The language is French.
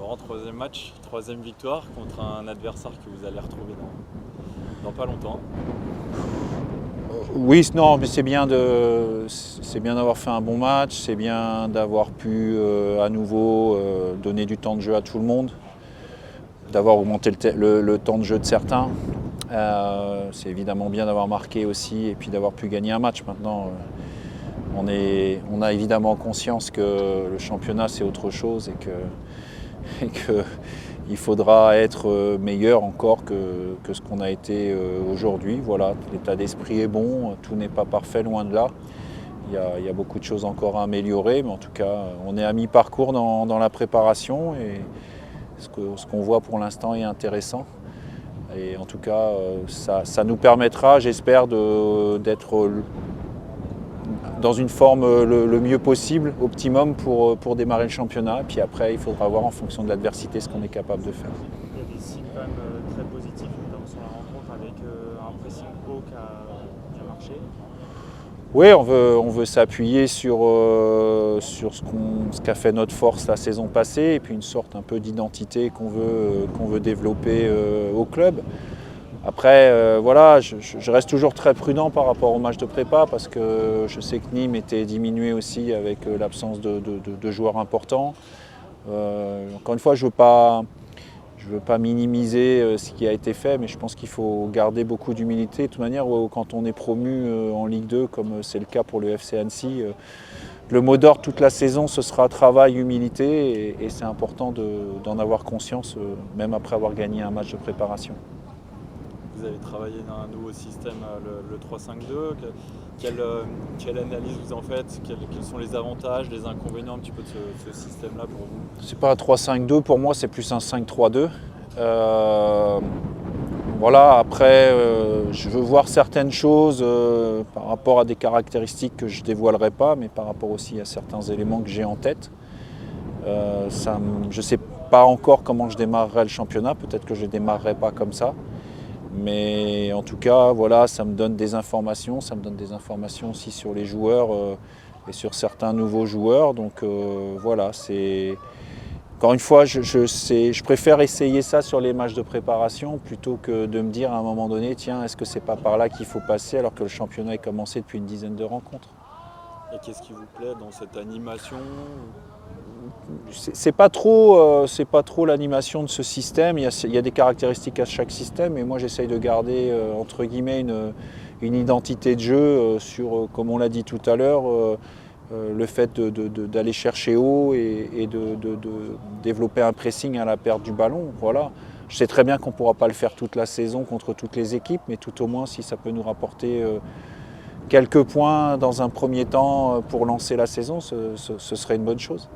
Alors en troisième match, troisième victoire contre un adversaire que vous allez retrouver dans pas longtemps. Oui, non, mais c'est bien d'avoir fait un bon match, c'est bien d'avoir pu à nouveau donner du temps de jeu à tout le monde, d'avoir augmenté le temps de jeu de certains. C'est évidemment bien d'avoir marqué aussi et puis d'avoir pu gagner un match. Maintenant, on a évidemment conscience que le championnat c'est autre chose et que il faudra être meilleur encore que ce qu'on a été aujourd'hui. Voilà, l'état d'esprit est bon, tout n'est pas parfait, loin de là. Il y a beaucoup de choses encore à améliorer, mais en tout cas, on est à mi-parcours dans la préparation et ce qu'on voit pour l'instant est intéressant. Et en tout cas, ça nous permettra, j'espère, d'être dans une forme le mieux possible, optimum pour démarrer le championnat. Puis après, il faudra voir en fonction de l'adversité ce qu'on est capable de faire. Il y a des signes quand même très positifs, notamment sur la rencontre avec un pressing haut qui a bien marché. Oui, on veut s'appuyer sur ce qu'a fait notre force la saison passée et puis une sorte un peu d'identité qu'on veut développer au club. Après, voilà, je reste toujours très prudent par rapport au match de prépa parce que je sais que Nîmes était diminué aussi avec l'absence de joueurs importants. Encore une fois, je ne veux pas minimiser ce qui a été fait, mais je pense qu'il faut garder beaucoup d'humilité. De toute manière, quand on est promu en Ligue 2, comme c'est le cas pour le FC Annecy, le mot d'ordre toute la saison, ce sera travail, humilité, et c'est important d'en avoir conscience, même après avoir gagné un match de préparation. Vous avez travaillé dans un nouveau système, le 3-5-2. Quelle analyse vous en faites? Quels sont les avantages, les inconvénients un petit peu de ce système-là pour vous? C'est pas un 3-5-2, pour moi c'est plus un 5-3-2. Voilà, après je veux voir certaines choses par rapport à des caractéristiques que je ne dévoilerai pas, mais par rapport aussi à certains éléments que j'ai en tête. Je ne sais pas encore comment je démarrerai le championnat, peut-être que je ne démarrerai pas comme ça. Mais en tout cas, voilà, ça me donne des informations aussi sur les joueurs et sur certains nouveaux joueurs. Donc voilà, c'est encore une fois, je préfère essayer ça sur les matchs de préparation plutôt que de me dire à un moment donné, tiens, est-ce que c'est pas par là qu'il faut passer alors que le championnat est commencé depuis une dizaine de rencontres. Et qu'est-ce qui vous plaît dans cette animation? C'est pas trop l'animation de ce système. Il y a des caractéristiques à chaque système, et moi j'essaye de garder entre guillemets une identité de jeu sur, comme on l'a dit tout à l'heure, le fait d'aller chercher haut et de développer un pressing à la perte du ballon. Voilà. Je sais très bien qu'on ne pourra pas le faire toute la saison contre toutes les équipes, mais tout au moins si ça peut nous rapporter quelques points dans un premier temps pour lancer la saison, ce serait une bonne chose.